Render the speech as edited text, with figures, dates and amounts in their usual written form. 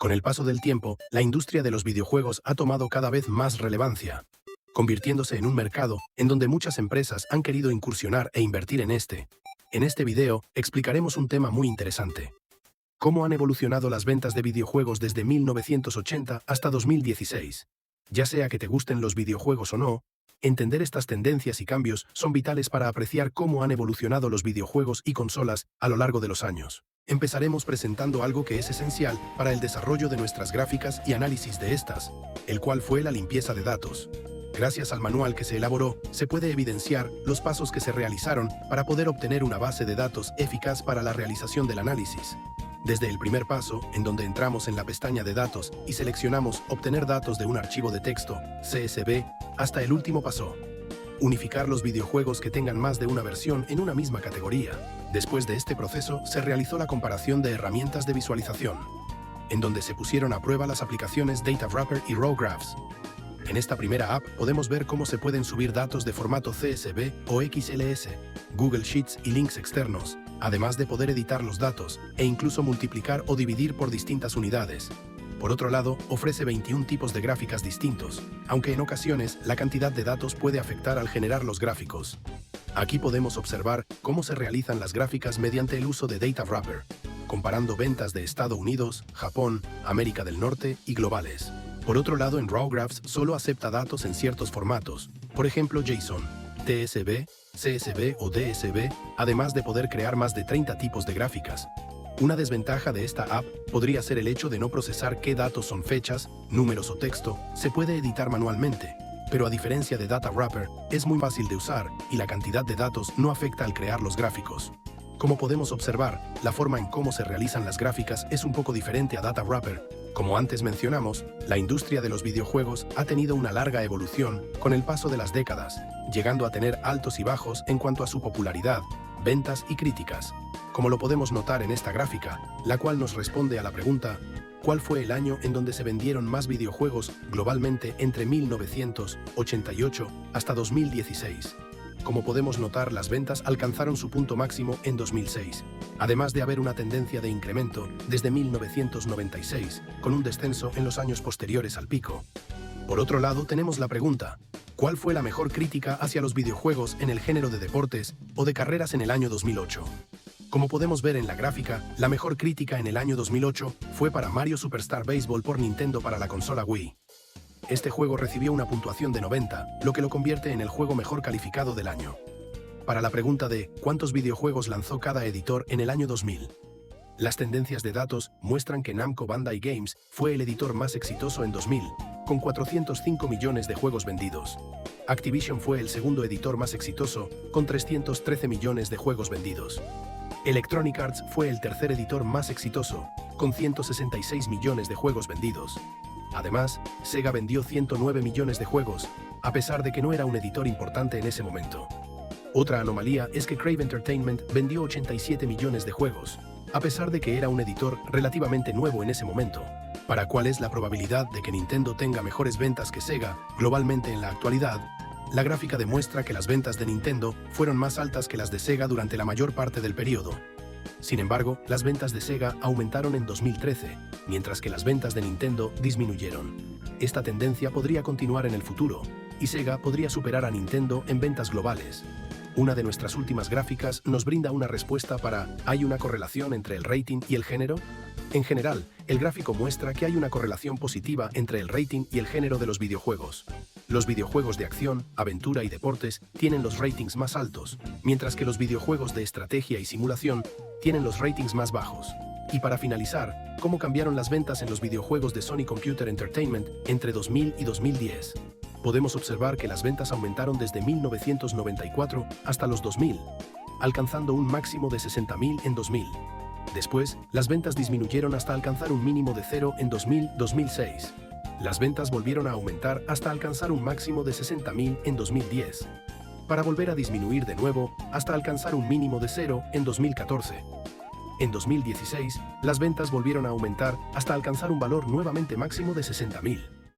Con el paso del tiempo, la industria de los videojuegos ha tomado cada vez más relevancia, convirtiéndose en un mercado en donde muchas empresas han querido incursionar e invertir en este. En este video, explicaremos un tema muy interesante. ¿Cómo han evolucionado las ventas de videojuegos desde 1980 hasta 2016? Ya sea que te gusten los videojuegos o no, entender estas tendencias y cambios son vitales para apreciar cómo han evolucionado los videojuegos y consolas a lo largo de los años. Empezaremos presentando algo que es esencial para el desarrollo de nuestras gráficas y análisis de estas, el cual fue la limpieza de datos. Gracias al manual que se elaboró, se puede evidenciar los pasos que se realizaron para poder obtener una base de datos eficaz para la realización del análisis. Desde el primer paso, en donde entramos en la pestaña de datos y seleccionamos obtener datos de un archivo de texto, CSV, hasta el último paso, unificar los videojuegos que tengan más de una versión en una misma categoría. Después de este proceso, se realizó la comparación de herramientas de visualización, en donde se pusieron a prueba las aplicaciones Data Wrapper y Raw Graphs. En esta primera app podemos ver cómo se pueden subir datos de formato CSV o XLS, Google Sheets y links externos, además de poder editar los datos e incluso multiplicar o dividir por distintas unidades. Por otro lado, ofrece 21 tipos de gráficas distintos, aunque en ocasiones la cantidad de datos puede afectar al generar los gráficos. Aquí podemos observar cómo se realizan las gráficas mediante el uso de Data Wrapper, comparando ventas de Estados Unidos, Japón, América del Norte y globales. Por otro lado, en Raw Graphs solo acepta datos en ciertos formatos, por ejemplo JSON, TSV, CSV o DSV, además de poder crear más de 30 tipos de gráficas. Una desventaja de esta app podría ser el hecho de no procesar qué datos son fechas, números o texto, se puede editar manualmente, pero a diferencia de Data Wrapper, es muy fácil de usar y la cantidad de datos no afecta al crear los gráficos. Como podemos observar, la forma en cómo se realizan las gráficas es un poco diferente a Data Wrapper. Como antes mencionamos, la industria de los videojuegos ha tenido una larga evolución con el paso de las décadas, llegando a tener altos y bajos en cuanto a su popularidad, ventas y críticas. Como lo podemos notar en esta gráfica, la cual nos responde a la pregunta ¿cuál fue el año en donde se vendieron más videojuegos globalmente entre 1988 hasta 2016? Como podemos notar, las ventas alcanzaron su punto máximo en 2006, además de haber una tendencia de incremento desde 1996, con un descenso en los años posteriores al pico. Por otro lado, tenemos la pregunta, ¿cuál fue la mejor crítica hacia los videojuegos en el género de deportes o de carreras en el año 2008? Como podemos ver en la gráfica, la mejor crítica en el año 2008 fue para Mario Superstar Baseball por Nintendo para la consola Wii. Este juego recibió una puntuación de 90, lo que lo convierte en el juego mejor calificado del año. Para la pregunta de ¿cuántos videojuegos lanzó cada editor en el año 2000? Las tendencias de datos muestran que Namco Bandai Games fue el editor más exitoso en 2000, con 405 millones de juegos vendidos. Activision fue el segundo editor más exitoso, con 313 millones de juegos vendidos. Electronic Arts fue el tercer editor más exitoso, con 166 millones de juegos vendidos. Además, Sega vendió 109 millones de juegos, a pesar de que no era un editor importante en ese momento. Otra anomalía es que Crave Entertainment vendió 87 millones de juegos, a pesar de que era un editor relativamente nuevo en ese momento. ¿Para cuál es la probabilidad de que Nintendo tenga mejores ventas que Sega globalmente en la actualidad? La gráfica demuestra que las ventas de Nintendo fueron más altas que las de Sega durante la mayor parte del periodo. Sin embargo, las ventas de Sega aumentaron en 2013, mientras que las ventas de Nintendo disminuyeron. Esta tendencia podría continuar en el futuro, y Sega podría superar a Nintendo en ventas globales. Una de nuestras últimas gráficas nos brinda una respuesta para ¿hay una correlación entre el rating y el género? En general, el gráfico muestra que hay una correlación positiva entre el rating y el género de los videojuegos. Los videojuegos de acción, aventura y deportes tienen los ratings más altos, mientras que los videojuegos de estrategia y simulación tienen los ratings más bajos. Y para finalizar, ¿cómo cambiaron las ventas en los videojuegos de Sony Computer Entertainment entre 2000 y 2010? Podemos observar que las ventas aumentaron desde 1994 hasta los 2000, alcanzando un máximo de 60.000 en 2000. Después, las ventas disminuyeron hasta alcanzar un mínimo de 0 en 2000-2006. Las ventas volvieron a aumentar hasta alcanzar un máximo de 60.000 en 2010, para volver a disminuir de nuevo hasta alcanzar un mínimo de 0 en 2014. En 2016, las ventas volvieron a aumentar hasta alcanzar un valor nuevamente máximo de 60.000.